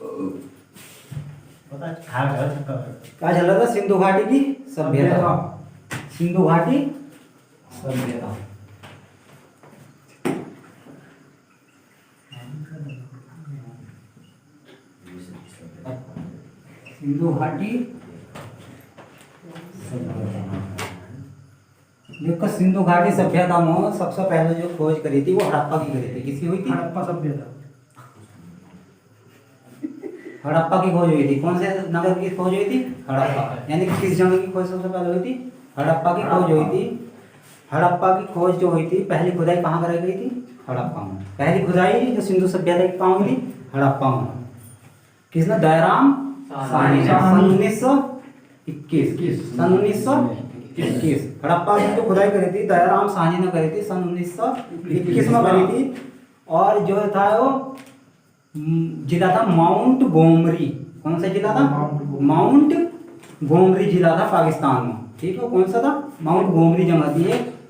क्या चल रहा था? सिंधु घाटी की सभ्यता। सिंधु घाटी सभ्यता। सिंधु घाटी देखो, सिंधु घाटी सभ्यता में सबसे पहले जो खोज करी थी वो हड़प्पा की करी थी। किसकी हुई थी? हड़प्पा सभ्यता। हड़प्पा की खोज हुई थी। कौन से नगर की खोज हुई थी? हड़प्पा। यानी कि किस जगह की खोज सबसे पहले हुई थी? हड़प्पा की खोज हुई थी। हड़प्पा की खोज जो हुई थी, पहली खुदाई कहाँ कराई गई थी? हड़प्पा में। पहली खुदाई जो सिंधु सभ्यता की कहाँ हुई थी? हड़प्पा में। किसने? दयाराम साहनी ने। सन 1921। सन 1921 हड़प्पा की जो खुदाई करी थी दयाराम साहनी ने करी थी, सन 1921 में करी थी। और जो था वो जिला था माउंट गोमरी। कौन सा जिला था? माउंट गोमरी जिला था पाकिस्तान में। ठीक है, कौन सा था? माउंट गोमरी जगह थी,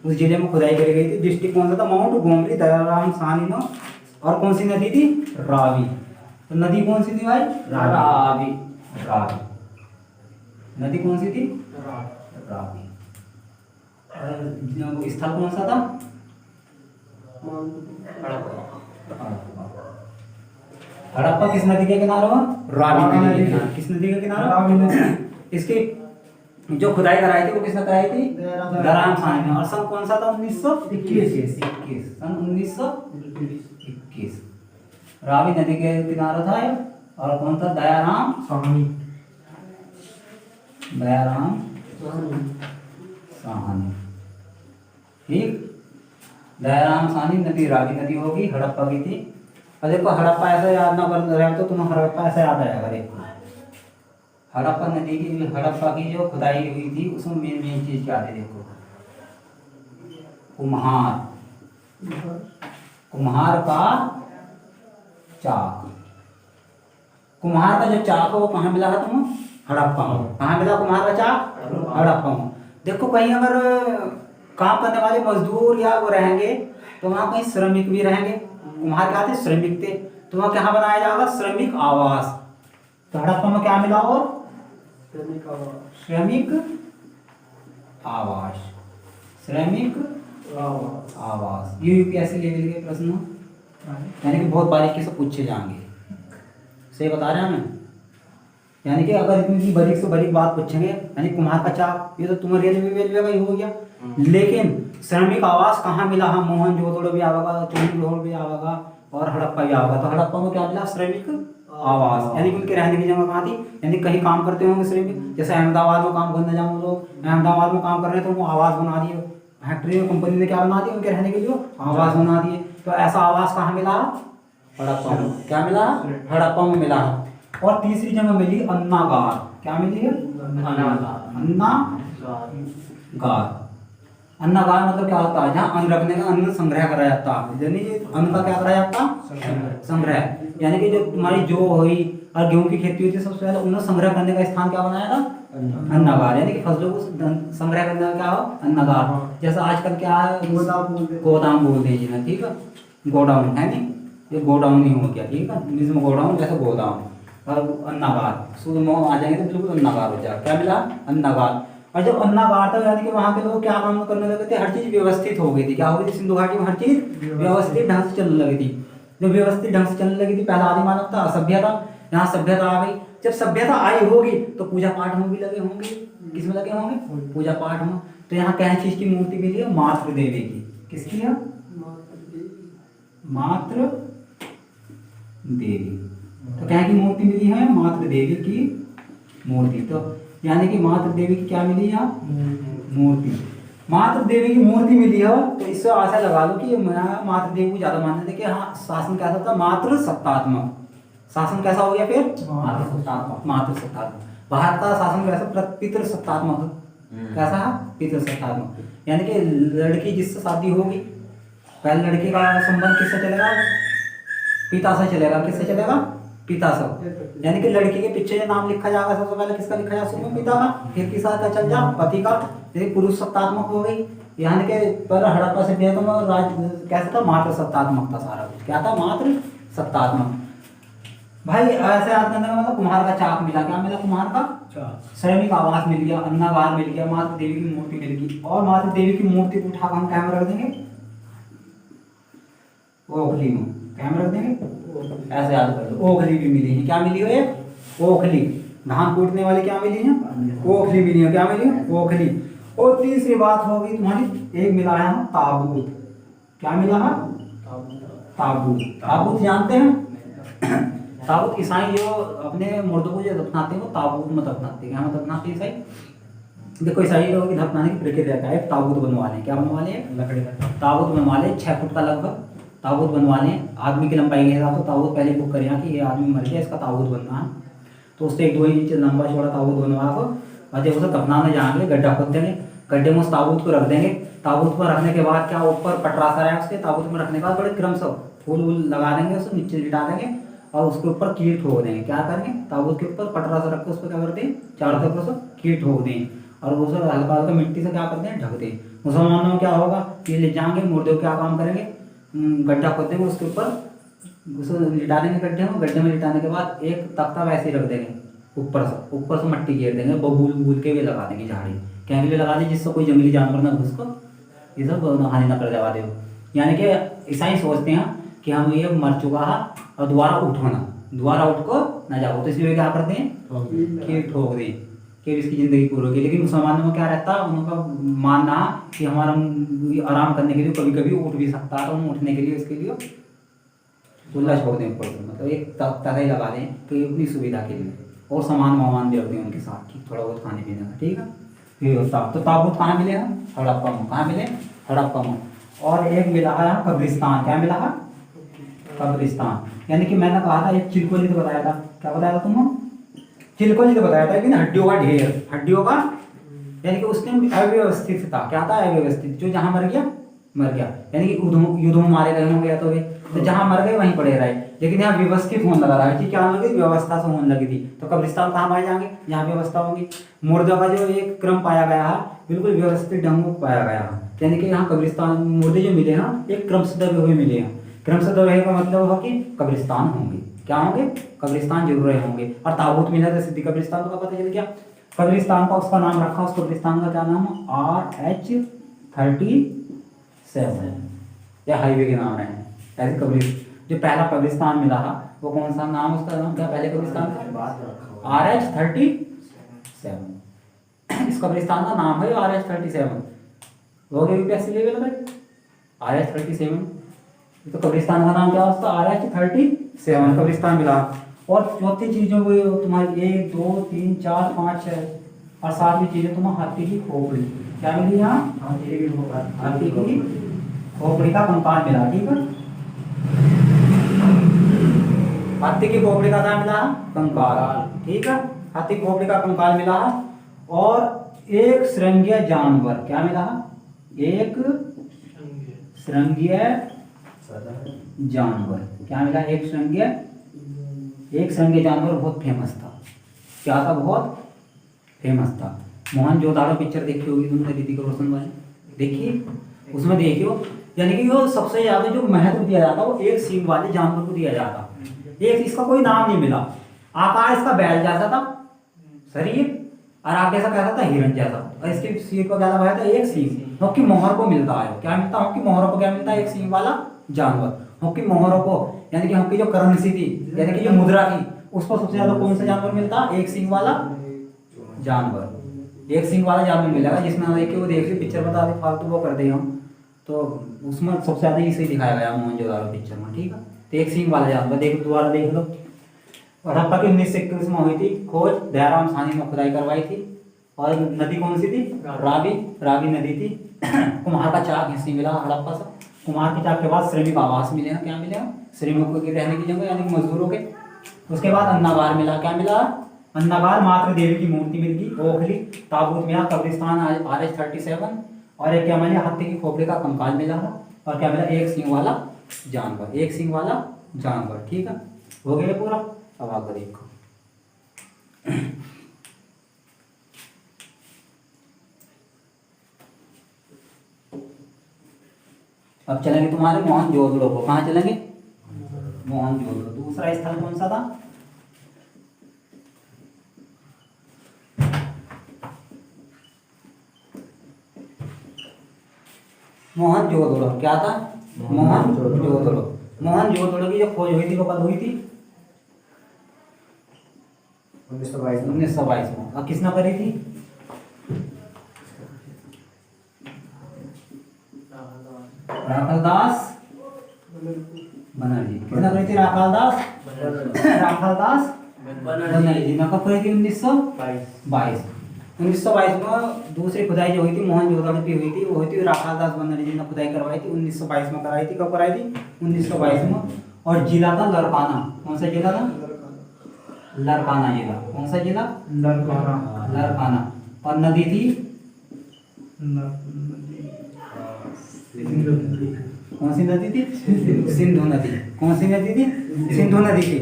उस जिले में खुदाई करी गई थी। डिस्ट्रिक्ट कौन सा था? माउंट गोमरी। दयाराम साहनी ने। और कौन सी नदी थी? रावी। तो नदी कौन सी थी भाई? रावी। रावी नदी कौन सी थी? रावी। और स्थल कौन सा था? हड़प्पा किस नदी के किनारे हो? रावी नदी के किनारे। किस नदी के किनारे? रावी नदी। इसकी जो खुदाई कराई थी वो किसने कराई थी? दयाराम साहनी ने। और सन कौन सा था? 1921। सन 1921 रावी नदी के किनारे था ये। और कौन था? दयाराम साहनी। दयाराम साहनी। ठीक, दयाराम साहनी नदी रावी नदी होगी, हड़प्पा की थी। और देखो हड़प्पा ऐसे याद ना कर रहे तो तुम्हें हड़प्पा ऐसे याद आएगा। देखो हड़प्पा नदी की, हड़प्पा की जो खुदाई हुई थी उसमें मेन मेन चीज क्या थी? देखो, कुम्हार, कुम्हार का चाक। कुम्हार का जो चाक है वो कहाँ मिला है तुम्हें? हड़प्पा में। कहाँ मिला कुम्हार का चाक? हड़प्पा में। देखो कहीं अगर काम करने वाले मजदूर या वो रहेंगे तो वहाँ कहीं श्रमिक भी रहेंगे। कुम्हार क्या थे? श्रमिक थे। तो वहाँ क्या बनाया जाएगा? श्रमिक आवास। तो हड़प्पा में क्या मिला? और श्रमिक आवास। श्रमिक आवास। ये यूपीएससी लेवल के प्रश्न यानी कि बहुत बारीकी से पूछे जाएंगे। सही बता रहे हैं हमें? यानी कि अगर इतनी बारीक से बारीक बात पूछेंगे, यानी कुम्हार का चाक, ये तो तुम्हारे रेलवे का ही हो गया। लेकिन श्रमिक आवास कहाँ मिला? हाँ, मोहनजोदड़ो भी आवेगा, चंडीगढ़ भी आवेगा और हड़प्पा भी आवेगा। तो हड़प्पा में क्या मिला? श्रमिक आवास। यानी कि उनके रहने की जगह कहाँ थी? यानी कहीं काम करते होंगे श्रमिक। जैसे अहमदाबाद में काम करने जाओ लोग, अहमदाबाद में काम कर रहे हैं तो वो आवास बना दिए। फैक्ट्री में कंपनी ने क्या बना दिया? उनके रहने के लिए आवास बना दिए। तो ऐसा आवास कहाँ मिला? हड़प्पा में। क्या मिला? हड़प्पा में मिला। और तीसरी जगह मिली अन्नागार। क्या मिली है? अन्नागार। अन्नागार मतलब क्या होता है? जहाँ अन्न रखने का, अन्न संग्रह करा जाता है। यानी अन्न का क्या करा जाता? संग्रह। यानी कि जो तुम्हारी जो हुई और गेहूं की खेती हुई थी सबसे पहले उन्हें संग्रह करने का स्थान क्या बनाया था? अन्नागार। यानी कि फसलों को संग्रह करने का क्या हो? अन्नागार। जैसा आजकल क्या है? गोदाम बोलते हैं जिन्हें। ठीक है, गोडाउन है नहीं, ये गोडाउन ही हो गया। ठीक है, इंग्लिश में गोडाउन, जैसे गोदाम। और अन्नागार शुद्ध में आ जाएंगे तो बिल्कुल अन्नागार हो जाएगा। क्या मिला? अन्नागार। और जब अन्नागार था यानी कि वहाँ के लोग क्या काम करने लगे थे? हर चीज व्यवस्थित हो गई थी। क्या हो गई थी? सिंधु घाटी में हर चीज व्यवस्थित ढंग से चलने लगी थी। जब व्यवस्थित ढंग से चलने लगी थी, पहला आदि मानव था, सभ्यता। यहाँ सभ्यता आ गई। जब सभ्यता आई होगी तो पूजा पाठ में भी लगे होंगे। किस में लगे होंगे? पूजा पाठ में। तो यहाँ क्या चीज की मूर्ति मिली है? मातृ देवी की। किसकी है? मातृ देवी। तो क्या की मूर्ति मिली है? मातृ देवी की मूर्ति। तो यानी कि मातृ देवी की क्या मिली? यहाँ मूर्ति। मातृ देवी की मूर्ति मिली है। तो इससे आशा लगा लो कि मातृ देवी को ज्यादा मानते थे कि हाँ, शासन कैसा था? मातृ सत्तात्मक। शासन कैसा हो गया फिर? मातृ सत्तात्मक। मातृ सत्तात्मक। भारत का शासन कैसा? पितृ सत्तात्मक। कैसा है? पितृ सत्तात्मक। यानी कि लड़की जिससे शादी होगी, पहले लड़की का संबंध किससे चलेगा? पिता से चलेगा। किससे चलेगा? पिता से। यानी कि लड़की के पीछे जो नाम लिखा जाएगा सबसे पहले किसका लिखा जाएगा? शुरू में पिता का, फिर किसका का चल जा? पति का। पुरुष सत्तात्मक हो गई। यानी कि पर हड़प्पा सभ्यता में कैसा था? मातृ सत्तात्मक था सारा कुछ। क्या था? मातृ सत्तात्मक। भाई ऐसे याद करने का मतलब कुम्हार का चाक मिला, क्या मिला? कुम्हार का श्रमिक आवास मिल गया, अन्नागार मिल गया, माता देवी की मूर्ति मिल गई। और माता देवी की मूर्ति को उठा हम कैमरा रख देंगे ओखली में, कैमरा रख देंगे। ऐसे याद कर लो, ओखली भी मिली है, क्या मिली है? ओखली। धान कूटने वाली क्या मिली है? ओखली मिली है, क्या मिली है? ओखली। और तीसरी बात होगी तुम्हारी, एक मिला है ताबूत। क्या मिला है? ताबूत। ताबूत जानते हैं? ताबूत ईसाई जो अपने मुर्दों को जो दफनाते हैं वो ताबूत में दफनाते हैं। क्या में दफनाते हैं ईसाई? देखो ईसाई लोगों की दफनाने की प्रक्रिया क्या है? ताबूत बनवा लें। क्या बनवा लें? लकड़ी का ताबूत बनवा लें, 6 फुट का लगभग ताबूत बनवा लें। आदमी की लंबाई के हिसाब से ताबूत पहले बुक करें कि ये आदमी मर गया, इसका ताबूत बनना है। तो उससे 1-2 इंच लंबा चौड़ा ताबूत बनवा को, और जब उसे दफनाने जाएंगे गड्ढा खोद देंगे, गड्ढे में उस ताबूत को रख देंगे। ताबूत पर रखने के बाद क्या ऊपर पटरासा है उसके, ताबूत में रखने के बाद बड़े क्रम से फूल वूल लगा देंगे, उसे नीचे लिटा देंगे और उसके ऊपर कील ठोक देंगे। क्या करेंगे? ताबूत के ऊपर पटरासा रख के उस पर क्या करते हैं? चारों तरफ से कील ठोक दें और उसे हल्का हल्का मिट्टी से क्या करते हैं? ढक दें। मुसलमानों में क्या होगा कि ले जाएंगे मुर्दे को क्या काम करेंगे? गड्ढा खोद देंगे, उसके ऊपर उसे लिटा देंगे गड्ढे में। गड्ढे में लिटाने के बाद एक तख्ता वैसे ही रख देंगे, ऊपर से मट्टी घेर देंगे, बबूल बबूल के भी लगा देंगे झाड़ी, क्या के लिए लगा देंगे? जिससे कोई जंगली जानवर ना घुस को ये सब हानि ना कर दवा दे। यानी कि ईसाई सोचते हैं कि हम ये मर चुका है और दोबारा उठो ना, दोबारा उठ को ना जाओ, तो इसलिए क्या करते हैं? कि ठोक दें कि इसकी ज़िंदगी पूरी होगी। लेकिन मुसलमानों में क्या रहता है? उनका मानना कि हमारा आराम करने के लिए कभी कभी उठ भी सकता है, तो हम उठने के लिए उसके लिए खुला छोड़ दें ऊपर से, मतलब एक तख्ता ही लगा दें कि अपनी सुविधा के लिए, और सामान वामान भी रख दें उनके साथ, ठीक थोड़ा बहुत खाने पीने का, ठीक है। फिर तो ताबूत कहाँ मिले हैं? हड़प्पा में। कहाँ मिले? हड़प्पा में। और एक मिला है कब्रिस्तान। क्या मिला है? कब्रिस्तान। यानी कि मैंने कहा था एक चिलकोलित बताया था, क्या बताया था तुमको? चिलकोलित बताया था कि हड्डियों का ढेर, हड्डियों का, यानी कि उसने अव्यवस्थित था। क्या था? अव्यवस्थित। जो जहां मर गया मर गया, यानी कि युद्धों में मारे गए होंगे या तो जहां मर गए वहीं पड़े रहे। लेकिन यहाँ व्यवस्थित होने लगा था, क्या होने लगी? व्यवस्था से होने लगी थी। तो कब्रिस्तान कहाँ पाए जाएंगे? यहाँ व्यवस्था होगी। मुर्दों का जो एक क्रम पाया गया है बिल्कुल व्यवस्थित ढंग में पाया गया है, यानी कि यहाँ कब्रिस्तान मुर्दे जो मिले हैं एक क्रम से दबे हुए मिले हैं। क्रम से दबे का मतलब होगा कि कब्रिस्तान होंगे। क्या होंगे? कब्रिस्तान जरूर रहे होंगे। और ताबूत मिला तो सिद्धि कब्रिस्तान का पता चल गया। कब्रिस्तान का उसका नाम रखा, उस कब्रिस्तान का क्या नाम? RH37, या हाईवे के नाम रहे हैं ऐसे। कब्रिस्तान जो पहला कब्रिस्तान मिला है वो कौन सा नाम? उसका नाम क्या पहले कब्रिस्तान का? RH37। इस कब्रिस्तान का नाम है RH37। हो गया यूपीएससी लेवल में RH37। तो कब्रिस्तान का नाम क्या है उसका? RH37 कब्रिस्तान मिला। और चौथी चीजों को तुम्हारी 1 2 3 4 5 6 और 7वीं चीजें तुम्हारी हाथी की खोपड़ी। क्या मिली यहाँ? हाथी की खोपड़ी का कंकाल मिला, ठीक है। हाथी की खोपड़ी का क्या मिला? कंकाल, ठीक है। हाथी की खोपड़ी का कंकाल मिला। और एक श्रृंगीय जानवर, क्या मिला? एक श्रृंगीय जानवर, क्या मिला? एक श्रृंगीय जानवर बहुत फेमस था। क्या था? बहुत फेमस था। मोहनजोदाड़ो पिक्चर देखी होगी तुमने, ऋतिक रोशन वाली, देखिए उसमें देखियो, यानी कि वो सबसे ज्यादा जो महत्व दिया जाता वो एक सींग वाले जानवर को दिया जाता। एक इसका कोई नाम नहीं मिला। आकार इसका बैल जैसा था शरीर, और आगे से कहता था हिरन जैसा, और इसके सिर को क्या लगाया था? एक सींग। हॉकी मोहर को मिलता है, क्या मिलता? हॉकी मोहरों को क्या मिलता है? एक सींग वाला जानवर। हॉकी मोहरों को, यानी कि हॉकी जो करेंसी थी, यानी कि जो मुद्रा थी, उसको सबसे ज्यादा कौन सा जानवर मिलता? एक सींग वाला जानवर। एक सींग वाला जानवर मिलेगा, जिसमें देखिए वो देखिए पिक्चर बता दे, फालतू वो कर दे हम, तो उसमें सबसे ज्यादा इसे दिखाया गया मोहनजोदाड़ो पिक्चर में, ठीक है। तो एक सींग वाला जानवर देखो, दोबारा देख लो। हड़प्पा की 1921 में हुई थी खोज, दयाराम साहनी ने खुदाई करवाई थी। और नदी कौन सी थी? रावी नदी थी। कुम्हार का चाक हिस्से मिला हड़प्पा से। कुम्हार के चाक के बाद श्रमिक आवास मिले हैं, क्या मिले हैं? श्रमिकों के रहने की जगह, यानी मजदूरों के। उसके बाद अन्नागार मिला, क्या मिला? अन्नागार मात्र देवी की मूर्ति मिल गई, ओखली, ताबूत मिला, कब्रिस्तान RH37, और एक क्या मिला? हाथी की खोपड़ी का कंकाल मिला है। और क्या मिला? एक सींग वाला जानवर, एक सींग वाला जानवर, ठीक है। हो गया पूरा। अब आगे देखो, अब चलेंगे तुम्हारे मोहनजोदड़ो को। कहाँ चलेंगे? मोहनजोदड़ो। दूसरा स्थल कौन सा था? मोहनजोदड़ो। क्या था? मोहनजोदड़ो। मोहनजोदड़ो की जो खोज हुई थी वो कब हुई थी? 1922 में। और किसने करी थी? राखालदास बनर्जी। किसने करी थी? राखालदास बनर्जी ने कब करी थी? 1922। 1922 में दूसरी खुदाई जो हुई थी मोहनजोदड़ो की हुई थी, वो हुई थी राखालदास बनर्जी ने खुदाई करवाई थी 1922 में। कराई थी कब? कराई थी 1922 में। और जिला था लरकाना। कौन सा जिला था? लरकाना जिला। कौन सा जिला? लरकाना। और नदी थी? कौन सी नदी थी? सिंधु नदी। कौन सी नदी थी? सिंधु नदी थी।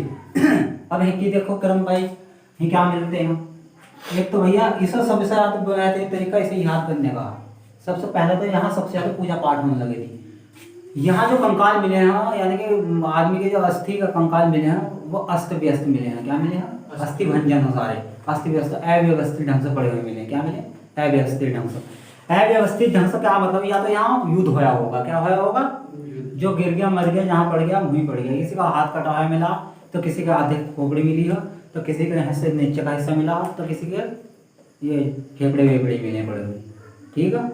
अब एक देखो करम भाई, ये क्या मिलते हैं? एक तो भैया इसका सबसे ज्यादा तरीका इसे याद करने का। सबसे पहले तो यहाँ सबसे ज्यादा पूजा पाठ होने लगी थी। यहाँ जो कंकाल मिले हैं, यानी कि आदमी के जो अस्थि का कंकाल मिले हैं, वो अस्त व्यस्त मिले हैं। क्या मिले हैं? अस्थि भंजन हो सारे, अस्थि व्यस्त, अव्यवस्थित ढंग से पड़े हुए मिले। क्या मिले? अव्यवस्थित ढंग से। अव्यवस्थित ढंग से क्या मतलब? या तो यहाँ युद्ध होया होगा। क्या होया होगा? जो गिर गया, मर गया, जहाँ पड़ गया वहीं पड़ गया। किसी का हाथ कटा हुआ मिला तो किसी का आधे खोपड़ी मिली हो, तो किसी के हिस्से नीचे का हिस्सा मिला, तो किसी के ये फेफड़े वेफड़े मिले पड़े हुए। ठीक है?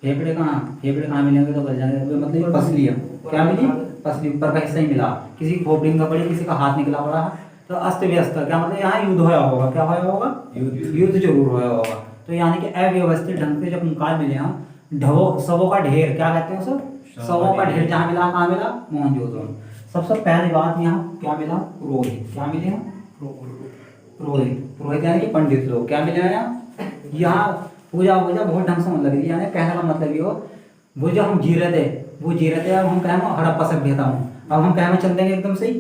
फेफड़े कहाँ मिलेंगे? तो बच जाएंगे। मतलब पसली है। क्या मिली? पसली, ऊपर का हिस्सा ही मिला। किसी की खोपड़ी का पड़ी, किसी का हाथ निकला पड़ा है, तो अस्त व्यस्त। क्या मतलब? यहाँ युद्ध होया होगा। क्या होया होगा? युद्ध जरूर होया होगा। तो यानी कि अव्यवस्थित ढंग से जब कंकाल मिले हैं, शवों का ढेर, क्या कहते हैं उसे? शवों का ढेर जहाँ मिला, कहाँ मिला? मोहनजोदड़ो। सबसे पहली बात यहाँ क्या मिला? पुरोहित। क्या मिले हैं? पुरोहित यानी कि पंडित लोग। क्या मिले हैं यहाँ? यहाँ पूजा बहुत ढंग से होने लगी थी। यानी कहने का मतलब ये हो, वो जो हम जी रहे थे, अब हम कहें हड़प्पा सभ्यता में, अब हम कहें चल देंगे एकदम से ही।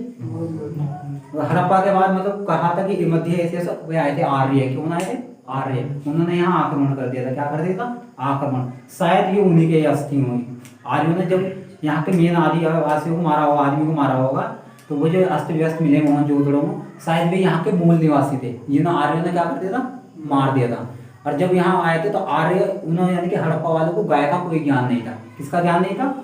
हड़प्पा के बाद मतलब कहा था कि मध्य एशिया से वे आए थे आर्य। क्यों आए थे? आर्य। उन्होंने यहाँ आक्रमण कर दिया था। क्या कर दिया था? आक्रमण। शायद ये उन्हीं के अस्थि हुई। आर्यों ने जब यहाँ के मेन आदिवासियों को मारा होगा, आदमी को मारा होगा, तो वो जो अस्त व्यस्त मिले मोहनजोदड़ो में, शायद वे यहाँ के मूल निवासी थे। जिन्होंने आर्यों ने क्या कर दिया था? मार दिया था। और जब यहाँ आए थे तो आर्य, उन्होंने यानी कि हड़प्पा वालों को गाय का कोई ज्ञान नहीं था। किसका ज्ञान नहीं था?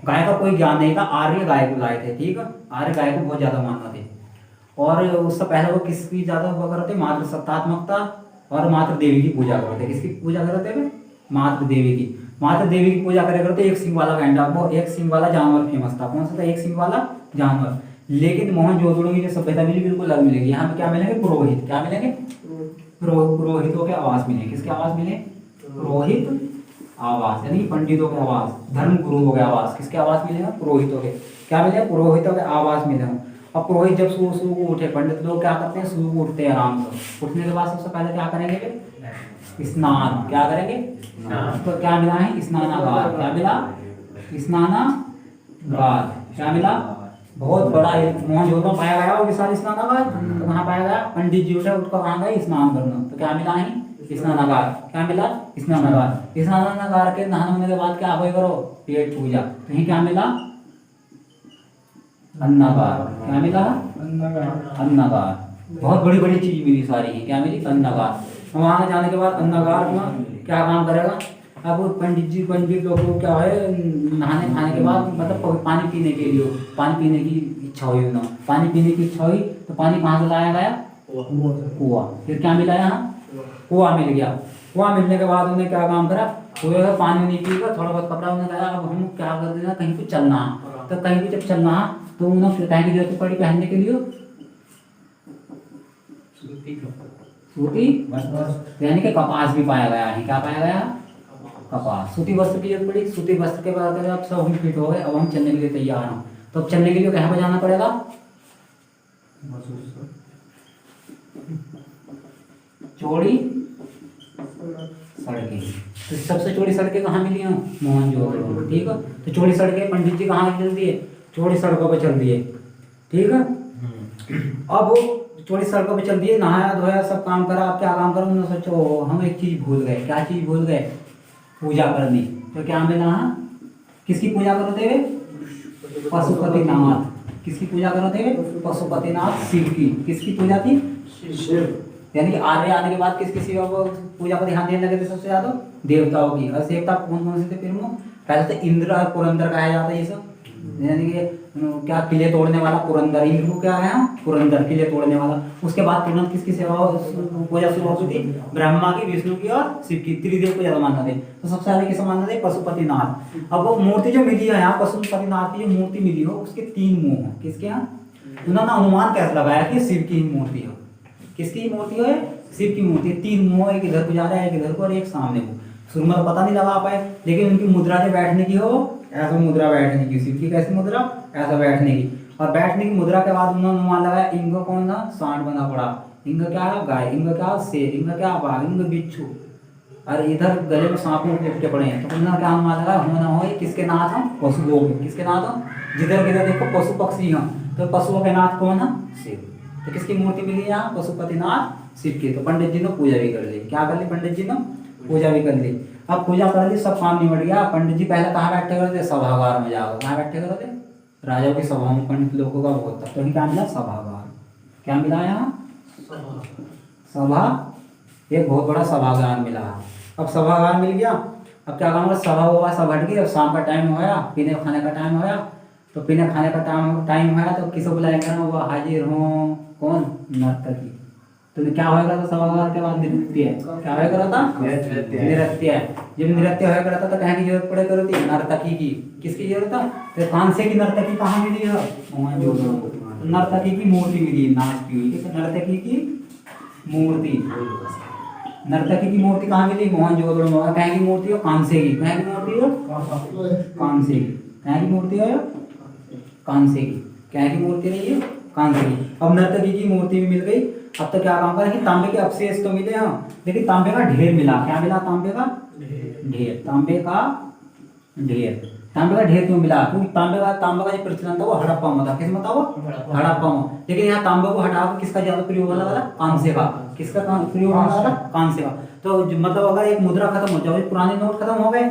गाय का कोई ज्ञान नहीं था। आर्य गाय को लाए थे। ठीक है? आर्य गाय को बहुत ज्यादा मानते थे। और उससे पहले वो किसकी ज्यादा हुआ करते थे? मातृ सत्तात्मकता और मातृ देवी की पूजा करते थे। किसकी पूजा करते थे? मातृ देवी की। मातृ देवी की पूजा करे करते। एक सिंह वाला गेंडा, वो एक सिंह वाला जानवर फेमस था। कौन सा था? एक सिंह वाला जानवर। लेकिन मोहनजोदड़ो की जो सभ्यता मिली बिल्कुल अलग मिलेगी। यहाँ पे क्या मिलेंगे? पुरोहित। क्या मिलेंगे? पुरोहितों के आवास मिले। किसके आवास मिले? पुरोहित आवास, यानी पंडितों के आवास, धर्म गुरुओं के आवास। किसके आवास मिले हैं? पुरोहितों के। क्या मिले? पुरोहितों के आवास मिले हैं। और पुरोहित जब सुबह को उठे, पंडित लोग क्या करते हैं? सुबह को उठते हैं आराम से। उठने के बाद सबसे पहले क्या करेंगे? स्नान। क्या करेंगे? तो क्या मिला है? स्नानागार। क्या मिला? स्नानागार। क्या मिला? बहुत बड़ा मोहनजोदड़ो में पाया गया वो विशाल स्नानागार। तो कहाँ पाया गया? पंडित जी उठे, उठकर कहाँ गए? स्नान करना। तो क्या मिला है? स्नानागार। क्या मिला? स्नानागार। स्नानागार के नहाने होने के बाद क्या हो करो? पेट पूजा। तो क्या मिला? अन्नागार। क्या मिला? अन्नागार। बहुत बड़ी बड़ी चीज मिली सारी है। क्या मिली? अन्नागार। वहां जाने के बाद अन्नागार में क्या काम करेगा? अब पंडित लोग को क्या है, नहाने खाने के बाद मतलब पानी पीने के लिए, पानी पीने की इच्छा हुई ना, पानी पीने की इच्छा हुई तो पानी कहाँ से लाया गया? कुआं। फिर क्या मिला? यहाँ कुआं मिल गया। कुआं मिलने के बाद उन्हें क्या काम करा? कुएं का पानी नहीं पीकर थोड़ा बहुत कपड़ा उन्हें लाया। अब हम क्या कर देना? कहीं को चलना है। तो कहीं भी जब चलना है तो उन्हें कहीं की जरूरत पड़ी पहनने के लिए? सूती वस्त्र, यानी कि कपास भी पाया गया है। क्या पाया गया? कपास। सूती वस्त्र की जरूरत पड़ी। सूती वस्त्र के बाद अब सब हम फिट हो गए, अब हम चलने के लिए तैयार हैं। तो अब चलने के लिए कहाँ पर जाना पड़ेगा? चौड़ी सड़कें। तो सबसे चौड़ी सड़कें कहाँ मिली हैं? मोहनजोदड़ो में। ठीक है? तो चौड़ी सड़कें पंडित जी कहाँ चलती है? चौड़ी सड़कों पर चलती है। ठीक है? अब वो चौड़ी सड़कों पर चलती है, नहाया धोया सब काम करा। अब क्या काम करो? उन्होंने सोचो हम एक चीज भूल गए। क्या चीज भूल गए? पूजा करनी। तो क्या मिला? किसकी पूजा करते हुए? पशुपतिनाथ। किसकी पूजा करते हुए? पशुपतिनाथ शिव की। किसकी पूजा थी? यानी कि आर्य आने के बाद किस किसी पूजा पर ध्यान देने लगे थे सबसे ज्यादा? देवताओं की। और देवता कौन कौन से थे प्रमुख? पहले तो इंद्र और पुरंदर कहा जाता है ये सब, यानी कि क्या किले तोड़ने वाला पुरंदर, इंद्र को क्या है पुरंदर, किले तोड़ने वाला। उसके बाद तुरंत किसकी सेवा पूजा शुरू होती थी? ब्रह्मा की, विष्णु की और शिव की, त्रिदेव को ज्यादा मानते थे। तो सबसे ज्यादा किसे मानते थे? पशुपतिनाथ। अब वो मूर्ति जो मिली है यहाँ, पशुपतिनाथ की जो मूर्ति मिली हो, उसके 3 मुंह हो। किसके यहाँ? उन्होंने अनुमान कैसे लगाया कि शिव की मूर्ति हो। किसकी मूर्ति हो? शिव की मूर्ति। 3 मुंह, एक इधर को जा रहा है, एक इधर को और एक सामने को। शुरू में तो पता नहीं लगा पाए, लेकिन उनकी मुद्रा जो बैठने की हो, ऐसा मुद्रा बैठने की। शिव की कैसी मुद्रा? ऐसा बैठने की। और बैठने की मुद्रा के बाद उन्होंने अनुमान लगाया इंग कौन था? सांड बना पड़ा। इंग क्या है? गाय। इंग क्या? शेर। इंग क्या? बाघ। इंग बिच्छू। और इधर गले में सांप लिपटे पड़े हैं। तो उन्होंने क्या अनुमान लगाया? होना हो किसके नाथ हम? पशुओं के। किसके नाथ हम? जिधर किधर देखो पशु पक्षी हैं, तो पशुओं के नाथ कौन है? शिव। तो किसकी मूर्ति मिली यहाँ? पशुपतिनाथ शिव की। तो पंडित जी ने पूजा भी कर ली। क्या कर ली? पंडित जी ने पूजा भी कर ली। अब पूजा कर ली, सब काम निबट गया। पंडित जी पहले कहाँ बैठे करते? सभागार में जाकर। कहाँ बैठे करते? राजाओं की सभा में। पंडित लोगों का बहुत था, तो क्या मिला? सभागार। क्या मिला यहाँ? सभा। एक बहुत बड़ा सभागार मिला। अब सभागार मिल गया, अब क्या काम? सभा हुआ, सब हट गई। अब शाम का टाइम होया, पीने खाने का टाइम होया। तो पीने खाने का टाइम होया, तो किसे बुलाएंगे? वो हाजिर हो कौन? नर्तकी। तो क्या होएगा था सभागार के बाद? नृत्य। क्या होया करा था? नृत्य। जब नृत्य होया करा था तो कहाँ की जरूरत पड़े करो थी? नर्तकी की। किसकी जरूरत था? तो कांसे की नर्तकी कहाँ मिली है? नर्तकी की मूर्ति मिली, नाचती हुई। नर्तकी की मूर्ति। नर्तकी की मूर्ति कहाँ मिली? मोहनजोदड़ो में। कहाँ की मूर्ति हो? कांसे की। कहाँ की मूर्ति हो? कांसे की। कहाँ की मूर्ति है? कांसे की। कहाँ की मूर्ति नहीं है? कांसे की। अब नर्तकी की मूर्ति भी मिल गई। अब तो क्या काम करें कि तांबे के अवशेष तो मिले हैं, लेकिन तांबे का ढेर मिला। क्या मिला? तांबे का ढेर। तांबे का ढेर। तांबे का ढेर क्यों मिला? क्योंकि तांबे का जो प्रचलन था वो हड़प्पा में था। किसमें था वो? हड़प्पा में। लेकिन यहाँ तांबे को हटाकर किसका ज्यादा प्रयोग होने वाला? कांसे का। किसका प्रयोग होने वाला? कांसे का। तो मतलब अगर एक मुद्रा खत्म हो जाए, पुराने नोट खत्म हो गए,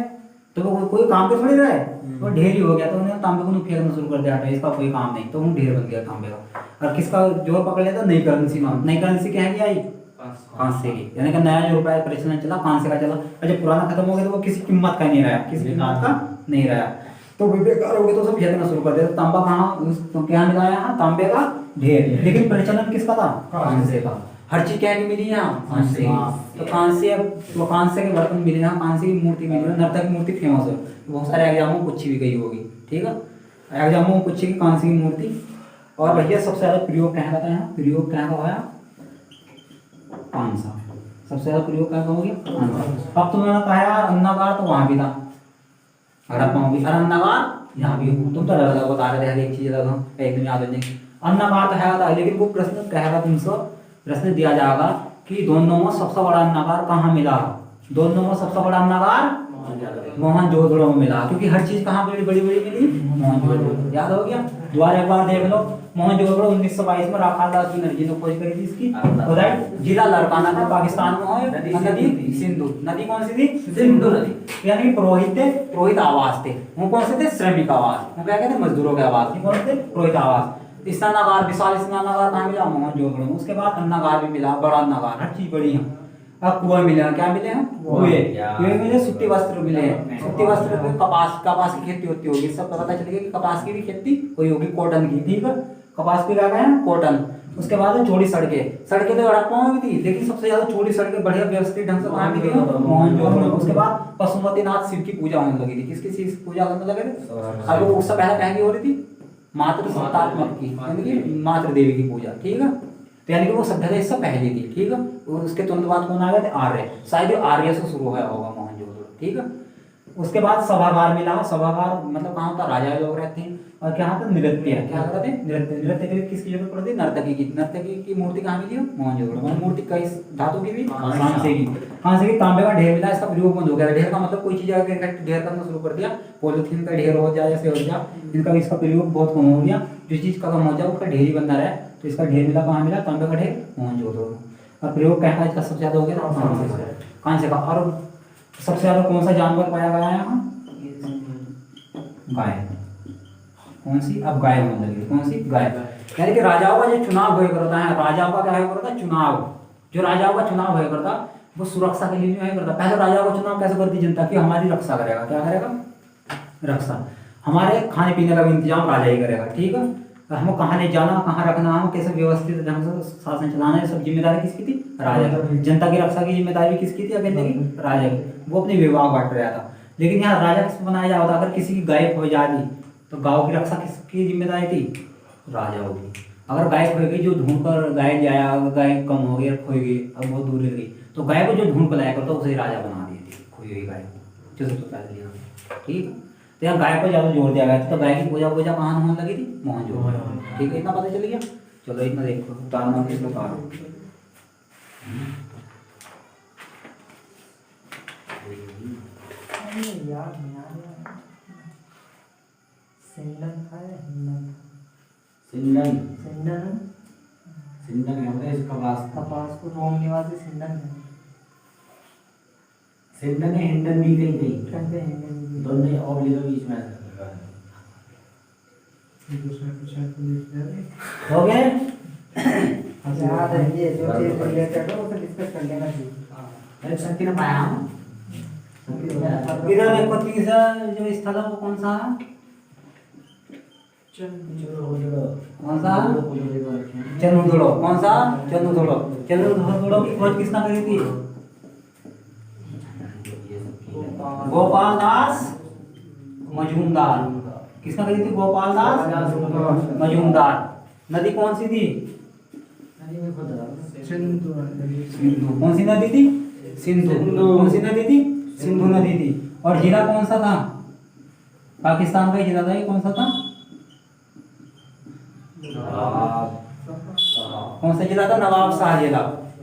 तो वो कोई काम पे थोड़ी रहे, वो ढेर ही हो गया। तो उन्होंने तांबे को फेंकना शुरू कर दिया, इसका कोई काम नहीं, तो वो ढेर बन गया तांबे का। और किसका जोर पकड़ लिया था? नई करेंसी में। नई करेंसी क्या है? आई कांसे की। यानी कि नया जो रुपया प्रचलन चला, कांसे का चला। और जब पुराना खत्म हो गया तो वो किसी कीमत का नहीं रहा, किसी कीमत का नहीं रहा, तो बेकार हो गया। तो सब फेंकना शुरू कर दिया। तो तांबा कहाँ? तो क्या मिला यहाँ? तांबे का ढेर। लेकिन प्रचलन किसका था? कांसे का। हर चीज क्या की मिली यहाँ? कांसे की। तो कांसे के बर्तन मिले यहाँ, कांसे की मूर्ति मिली। नर्तक की मूर्ति फेमस है, बहुत सारे एग्जामों में पूछी भी गई होगी। ठीक है, एग्जामों में पूछी कांसे की मूर्ति। और भैया सबसे ज्यादा प्रयोग कहाँ का था? यहाँ प्रयोग कहाँ का होया? कांसा। सबसे ज्यादा प्रयोग कहाँ का हो गया? कांसा। अब तुमने कहा यार अन्नागार तो वहां भी था, हड़प्पा में भी। और अन्नागार यहाँ भी हो। तुम तो अलग बता रहे थे, एक चीज अलग एक दिन याद हो जाएगी। अन्नागार तो है था, लेकिन वो प्रश्न कहेगा तुमसे, प्रश्न दिया जाएगा कि दोनों में सबसे बड़ा अन्नागार कहाँ मिला? दोनों में सबसे बड़ा अन्नागार मोहनजोदड़ो में मिला, क्योंकि हर चीज कहाँ बड़ी बड़ी मिली? मोहनजोदड़ो। याद हो गया? दोबारा एक बार देख लो। मोहनजोदड़ो 1922 में राखालदास बनर्जी ने खोज करी थी इसकी। जिला लड़काना था, पाकिस्तान में है। नदी सिंधु। नदी कौन सी थी? सिंधु नदी। यानी कि पुरोहित आवास थे। वो कौन से थे? श्रमिक आवास। वो क्या कहते? मजदूरों के आवास। कौन से? पुरोहित आवास। स्नानागार, विशाल स्नानागार कहाँ मिला? मोहनजोदड़ो में। उसके बाद अन्नागार भी मिला, बड़ा अन्नागार, हर चीज बड़ी है। अब कुएं मिले। क्या मिले हैं? कुएं मिले। सूती वस्त्र मिले हैं। सूती वस्त्र में कपास की खेती होती होगी, सब पता चल गया कि कपास की भी खेती हुई होगी, कॉटन की। ठीक है, कपास की क्या कहें? कॉटन। उसके बाद चौड़ी सड़कें तो हड़प्पा में भी थी, लेकिन सबसे ज्यादा चौड़ी सड़कें बढ़िया व्यवस्थित ढंग से कहाँ मिली? मोहनजोदड़ो में। उसके बाद पशुपतिनाथ शिव की पूजा होने लगी थी। किसकी शिव पूजा होने लगे थे? अब उससे पहले कहीं हो रही थी? मातृ सत्तात्मक की, यानी कि मातृ देवी की पूजा। ठीक है, तो यानी कि वो सभ्यता इससे पहले थी। ठीक है, उसके तुरंत बाद कौन आ गए थे? आर्य। शायद आर्य से शुरू हुआ होगा मोहनजोदड़ो। ठीक है, उसके बाद सभागार मिला। सभागार मतलब कहाँ होता? राजा लोग रहते हैं। और क्या होता? नृत्य। क्या करते हैं? नृत्य के लिए किसकी जरूरत पड़ती है? नर्तकी की। नर्तकी की मूर्ति कहाँ मिली? मोहनजोदड़ो में। मूर्ति कई धातु की भी? कांसे की। कांसे की। तांबे का ढेर मिला, इसका प्रयोग बंद हो गया। ढेर का मतलब कोई चीज अगर ढेर करना शुरू कर दिया, पॉलिथीन का ढेर हो जाए, जैसे हो जाए, इनका इसका प्रयोग बहुत कम हो गया। जो चीज खत्म हो जाए उसका ढेर ही बनता रहे, तो इसका ढेर मिला। कहाँ मिला? तांबे का ढेर मोहनजोदड़ो में। और प्रयोग कहाँ इसका सबसे ज्यादा हो गया? कांसे का। और सबसे ज्यादा कौन सा जानवर पाया गया है यहाँ? गाय। कौन सी? अब गाय होने लगी। कौन सी? गाय। यानी कि राजाओं का जो चुनाव हुआ करता है, राजाओं का क्या हुआ करता? चुनाव। जो राजाओं का चुनाव हुआ करता, वो सुरक्षा के लिए नहीं करता। पहले राजा को चुनाव कैसे करती जनता की, हमारी रक्षा करेगा। क्या करेगा? रक्षा। हमारे खाने पीने का भी इंतजाम राजा ही करेगा, ठीक है। हमको कहाँ ले जाना, कहाँ रखना, हम कैसे व्यवस्थित ढंग से शासन चलाना है, सब जिम्मेदारी किसकी थी? राजा की। जनता की रक्षा की जिम्मेदारी भी किसकी थी? अकेले की? राजा की। वो अपने विभाग बांट रहा था। लेकिन यहाँ राजा किसको बनाया जा रहा था? अगर किसी की गाय खो जाती तो गाँव की रक्षा किसकी जिम्मेदारी थी? राजा होगी। अगर गाय खो गई, जो ढूंढ कर गाय ले आया, अगर गाय कम हो गई, खो गई, अब बहुत दूर रह गई, तो गाय को जो ढूंढ कर लाया करता उसे राजा बना दिए थे, खोई हुई गाय को, जो सबसे पहले लिया। ठीक। तो यहाँ गाय को ज़्यादा जोर दिया गया था, तो गाय की पूजा पूजा कहाँ होने लगी थी? मोहनजोदड़ो। ठीक है, इतना पता चल गया। चलो इतना देखो, उतारना किसको उतारो। याद नहीं आ रहा। सिंडन था या हिंडन? सिंडन। सिंडन। सिंडन होता है इसका वास्ता। कपास को रोम निवासी सिंडन है। सिंडन है, हिंडन भी कहीं कहीं। कहते हैं हिंडन। दोनों और लिखो बीच में। दूसरा कुछ है तो लिख दे। हो गए? याद है ये जो चीज रिलेटेड है उसे डिस्कस कर लेना चाहिए। अरे शक्ति ना पाया हूँ। इधर देखो तीसरा जो स्थल है वो कौन सा है? कौन सा? चंद्रधुड़ो। कौन सा? चंद्रधुड़ो। चंद्रधुड़ो की खोज किसने करी थी? गोपाल दास मजूमदार। किसने करी थी? गोपाल दास मजूमदार। नदी कौन सी थी? सिंधु। कौन सी नदी थी? सिंधु। कौन सी नदी थी? सिंधु नदी थी। और जिला कौन सा था? पाकिस्तान का जिला था, ये कौन सा था? कौन सा जिला था? नवाब शाह जिला।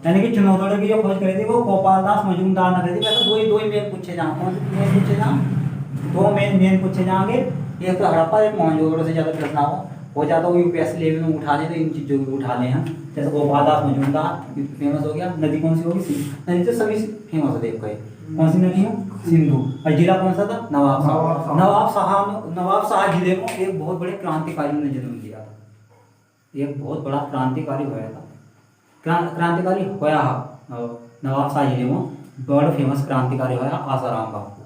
यानी कि चंद्रधुड़ो की जो खोज करी थी वो गोपाल दास मजूमदार ने करी थी। वैसे दो ही मेन पूछे जाएं। कौन से मेन पूछे जाएं? दो मेन पूछे जाएंगे, एक तो हड़प्पा, एक मोहनजोदड़ो से ज़्यादा प्रश्न हो जाता है। यूपीएससी लेवल में उठा ले तो इन चीज़ों को उठा ले हैं। जैसे गोपाल दास मजूमदार फेमस हो गया। नदी कौन सी होगी? सिंधु। नदी तो सभी फेमस है, देखो कौन सी नदी है? सिंधु। और जिला कौन सा था? नवाब शाह। नवाब शाह जिले में एक बहुत बड़े क्रांतिकारी ने जन्म लिया था। एक बहुत बड़ा क्रांतिकारी होया था। क्रांतिकारी होया नवाब शाह जिले में बड़ा फेमस क्रांतिकारी होया आसाराम बापू।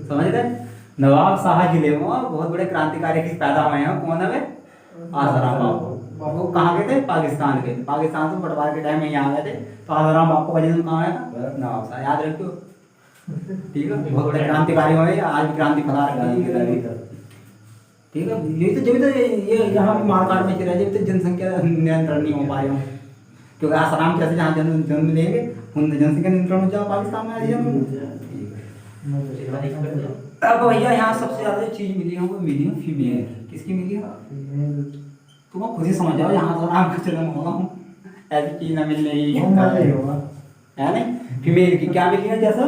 समझ गए? नवाब शाह जिले में बहुत बड़े क्रांतिकारी की पैदा हुए हैं। कौन है वे? आसाराम बापू। वो कहाँ गए थे? पाकिस्तान गए थे। पाकिस्तान से बंटवारे के टाइम में यहाँ आए थे। तो आसाराम बापू का जन्म कहाँ आया था? नवाब शाह। याद रखियो, ठीक है। बहुत बड़े क्रांतिकारी हुए, आज भी क्रांति फैला रखी है, ठीक है। यही तो जब तो ये यहाँ भी मारकाट में रह, जब तो जनसंख्या नियंत्रण नहीं हो पाए हो, क्योंकि आसाराम कैसे जहाँ जन्म लेंगे उन जनसंख्या नियंत्रण हो जाओ, पाकिस्तान में आ जन्म। अब भैया यहाँ सबसे ज्यादा चीज मिली है वो मिली है फीमेल। किसकी मिली है? तुम खुद ही समझ जाओ, यहाँ आसाराम का जन्म हुआ हूँ, ऐसी चीज ना मिलने ही है ना। फीमेल की क्या मिली है? जैसा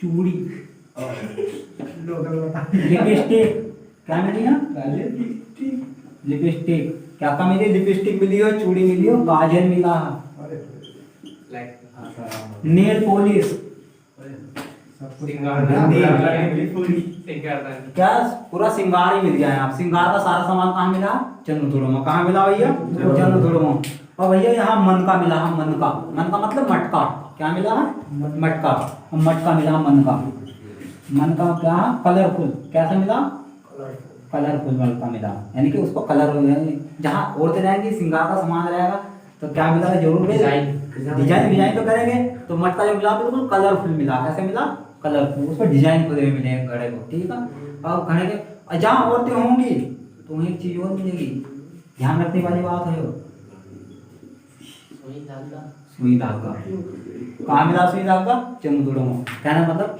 चूड़ी, लिपस्टिक। क्या मिली है? लिपस्टिक। क्या क्या मिली? लिपस्टिक मिली हो, चूड़ी मिली हो, काजल मिला है, नेल पॉलिश, क्या पूरा श्रृंगार ही मिल गया है। आप श्रृंगार का सारा सामान कहाँ मिला? चंद्रधुड़ो में। कहाँ मिला भैया? चंद्रधुड़ो में। और भैया यहाँ मन का मिला है। मन का, मन का मतलब मटका। क्या मिला है? मटका। मटका मिला मन का। मन का क्या? कलरफुल। कैसा मिला? कलरफुल मटका मिला, यानी कि उसको कलर जहाँ औरतें जाएंगी श्रृंगार का सामान रहेगा तो क्या मिला? जरूर डिजाइन तो करेंगे। तो मटका जो मिला बिल्कुल कलरफुल मिला। कैसे मिला? कलरफुल। उस पर डिजाइन खुद में मिले घड़े को, ठीक है। और घड़े के जहाँ औरतें होंगी तो एक चीज और मिलेगी, ध्यान रखने वाली बात है, सुई धागा। कहाँ मिला सुई धागा? चंद्रधुड़ो में। कहना मतलब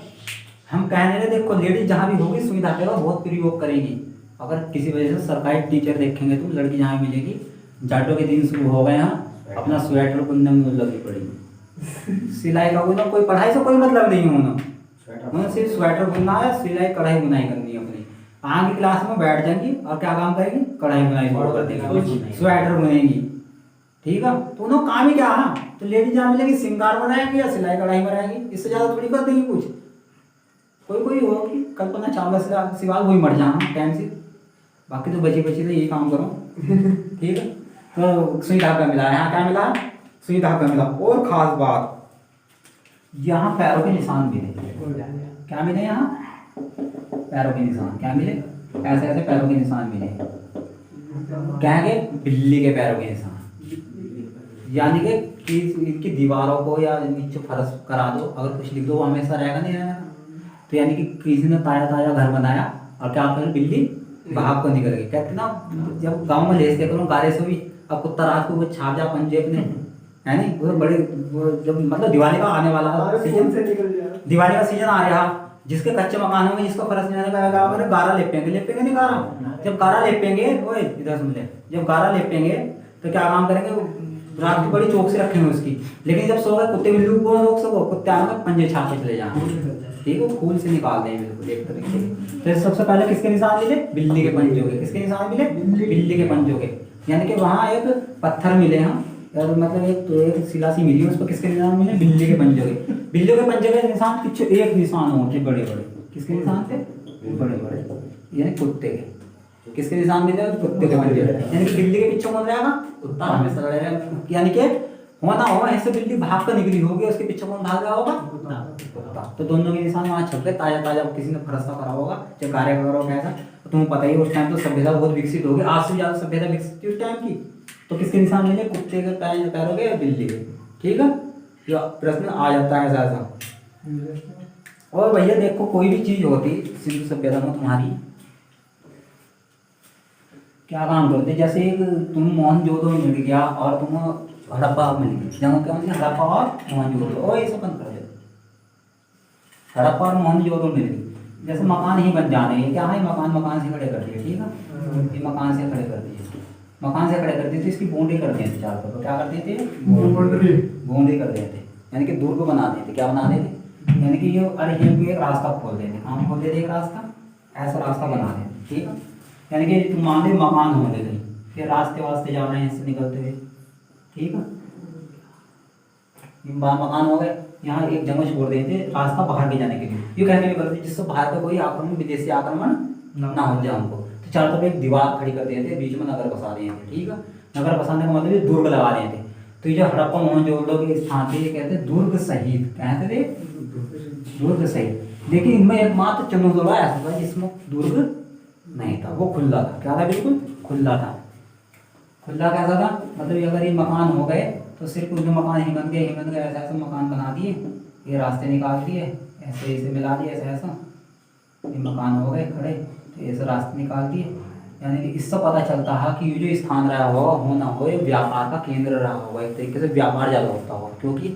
हम कहने रहे, देखो लेडीज जहाँ भी होगी सुई धागे का बहुत प्रयोग करेंगी। अगर किसी वजह से सरकारी टीचर देखेंगे तो लड़की जहाँ मिलेगी, जाटों के दिन शुरू हो गए हैं, अपना स्वेटर बुनने में लगी पड़ेगी। सिलाई का बुना, कोई पढ़ाई से कोई मतलब नहीं होना, उन्हें सिर्फ स्वेटर बुनना है, सिलाई कढ़ाई बुनाई करनी है अपनी। आगे क्लास में बैठ जाएंगी और क्या काम करेंगी? कढ़ाई बुनाई शुरू कर देंगी, स्वेटर बुनेंगी, ठीक है। तो उन्होंने काम ही क्या है? तो लेडीज जहाँ मिलेगी श्रृंगार बनाएंगी या सिलाई कढ़ाई बनाएंगी, इससे ज़्यादा थोड़ी कर देंगी कुछ। कोई होगी कल्पना चावला से सिवाल वही मर जाना टाइम से, बाकी तो बची तो यही काम करो, ठीक है। तो सुई धागा मिला, यहाँ क्या मिला, सुई धागा मिला। और खास बात, यहाँ पैरों के निशान मिले, क्या मिले यहाँ पैरों के निशान, क्या मिले, ऐसे ऐसे पैरों के निशान मिले, क्या है, बिल्ली के पैरों के निशान। यानी कि इनकी दीवारों को या नीचे फर्श करा दो, अगर कुछ लिख दो वो हमेशा रहेगा नहीं रहेगा। तो यानी कि किसी ने ताजा ताजा घर बनाया और क्या कर, बिल्ली भाग को निकल गई। कहते ना जब गांव में ले करो गारे से भी, अब कुत्ता रात को वो छाप जा पंजे अपने, है नहीं, वो बड़े वो जब मतलब दिवाली का आने वाला सीजन, दिवाली का सीजन आ रहा, जिसके कच्चे मकान होंगे, जिसको फर्श नहीं आने का, गारा लेपेंगे नहीं गारा। जब गारा लेपेंगे, ओए इधर सुन ले, जब गारा लेपेंगे तो क्या काम करेंगे, रात की बड़ी चौक से रखेंगे उसकी। लेकिन जब सो गए कुत्ते बिल्लू को रोक सको, कुत्ते आएंगे पंजे छाप के चले जाएंगे, ठीक है, खून से निकाल देंगे बिल्कुल एक तरीके से। तो सबसे पहले किसके निशान मिले, बिल्ली के पंजों के। किसके निशान मिले, बिल्ली के पंजों के। यानी कि वहाँ एक पत्थर मिले हैं, और मतलब एक शिला सी मिली, उस पर किसके निशान मिले, बिल्ली के पंजों के। बिल्लियों के पंजे के निशान कुछ एक निशान होते बड़े बड़े, किसके निशान थे, बड़े बड़े, यानी कुत्ते के। किसके निशान मिले, कुत्ते के पंजे। यानी कि बिल्ली के पीछे कौन रहेगा, कुत्ता हमेशा रहेगा। यानी कि होना हो ऐसे, बिल्ली भाग कर निकली होगी, उसके पीछे कौन भाग रहा होगा, कुत्ता। तो दोनों के निशान वहाँ छप गए, ताजा ताजा किसी ने फरसा करा होगा, चाहे कार्य करो कैसा। तो तुम्हें पता ही उस टाइम तो सभ्यता बहुत विकसित होगी, आज से ज्यादा सभ्यता विकसित थी उस टाइम की। तो किसके निशान मिले, कुत्ते के पैरों के या बिल्ली के, ठीक है। जो प्रश्न आ जाता है ऐसा। और भैया देखो, कोई भी चीज होती सिंधु सभ्यता में तुम्हारी क्या काम करते, जैसे एक तुम मोहनजोदड़ो मिल गया और तुम हड़प्पा मिल गई, जगह क्या होती है, हड़प्पा और मोहनजोदड़ो, और ये सब बंद कर दो। हड़प्पा और मोहनजोदड़ो मिल गई, जैसे मकान ही बन जाने, ये क्या है, मकान से खड़े कर दिए, ठीक है, ये मकान से खड़े कर दिए, मकान से खड़े कर दिए, तो इसकी बाउंड्री कर दिए थे चारों तरफ, क्या कर दिए थे, बाउंड्री कर दिए थे, यानी कि दुर्ग बना देते। क्या बना देते, यानी कि ये अरे ये एक रास्ता खोल देते, काम खोल देते एक रास्ता, ऐसा रास्ता बना देते, ठीक है। यानी कि तुम मान लो मकान होंगे कहीं, फिर रास्ते वास्ते जा रहे हैं इससे निकलते हुए, ठीक है, मकान हो गए, यहाँ एक जगह छोड़ देते रास्ता बाहर के जाने के लिए, ये कहने की गलती, जिससे बाहर का कोई आक्रमण, विदेशी आक्रमण ना हो जाए हमको। तो चारों तरफ एक दीवार खड़ी कर देते, बीच में नगर बसा दिए थे, ठीक है। नगर बसाने का मतलब ये दुर्ग लगा दिए थे। तो ये जो हड़प्पा मोहनजोदड़ो के स्थान थे, ये कहते हैं दुर्ग शहीद, कहते थे दुर्ग शहीद। लेकिन इनमें एकमात्र चंद्रदुर्गा ऐसा था जिसमें दुर्ग नहीं था, वो खुला था। क्या था, बिल्कुल खुला था। खुला कैसा था, मतलब अगर ये मकान हो गए तो सिर्फ उनके मकान ही बन गए ऐसा ऐसा मकान बना दिए, ये रास्ते निकाल दिए, ऐसे ऐसे मिला दिए, ऐसा ऐसा ये मकान हो गए खड़े, तो ऐसे रास्ते निकाल दिए। यानी कि इससे पता चलता है कि ये जो स्थान रहा हो ना हो, ये व्यापार का केंद्र रहा होगा, एक तरीके से व्यापार ज़्यादा होता होगा। क्योंकि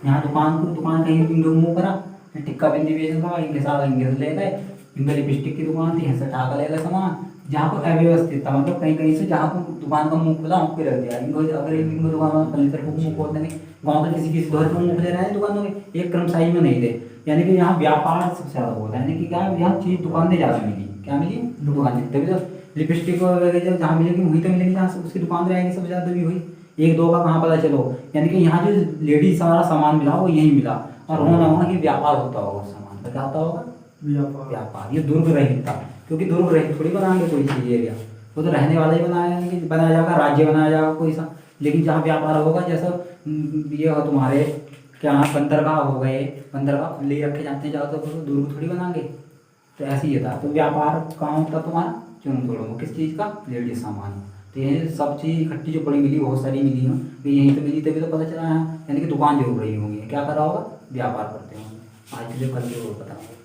यहाँ दुकान कहीं मुँह करा, टिक्का बिंदी बेच रहा, इनके साथ इनके ले गए, इनका लिपस्टिक की दुकान थी, यहाँ ठाका ले गए सामान, जहाँ पर अव्यवस्थित था, मतलब कहीं कहीं से जहाँ पर दुकान का मुंह खुला वहाँ पे रख दिया इनको। अगर इनको दुकान फर्नीचर को मुँह खोल देंगे, गाँव के किसी घर को मुँह ले रहे हैं दुकानों में, एक कर्मचारी में नहीं दे। यानी कि यहाँ व्यापार सबसे ज़्यादा होता है, यानी कि क्या यहाँ चीज़ दुकानें ज़्यादा मिली, क्या मिली, दुकानें। तभी तो लिपस्टिक वगैरह जब जहाँ मिलेगी वहीं तो मिलेगी जहाँ से उसकी दुकान रहेगी, सबसे ज़्यादा भी हुई। एक दो का कहाँ पता चलो, यानी कि यहाँ जो लेडीज सारा सामान मिला वो यहीं मिला, और होना होगा कि व्यापार होता होगा सामान का, क्या होता होगा, व्यापार। ये दुर्ग रहित था, क्योंकि दुर्ग रहित थोड़ी बनाएंगे कोई चीज़ एरिया, वो तो रहने वाला ही बनाया जाएगा, राज्य बनाया जाएगा कोई सा। लेकिन जहाँ व्यापार होगा, जैसा ये हो तुम्हारे क्या बंदरगाह हो गए, बंदरगाह खुले ही रखे जाते हैं ज़्यादा, तो दुर्ग थोड़ी बनाएंगे। तो ऐसे ही था। तो व्यापार कहाँ होता तुम्हारा, चुनथोड़ो, किस चीज़ का, लेडीज सामान। तो ये सब चीज़ इकट्ठी जो बड़ी मिली, बहुत सारी मिली हैं, तो यहीं तो मिली, तभी तो पता चला है। यानी कि दुकान जरूर रही होंगी, क्या कर रहा होगा, व्यापार करते होंगे। आज के लिए कल के वो पता होगा।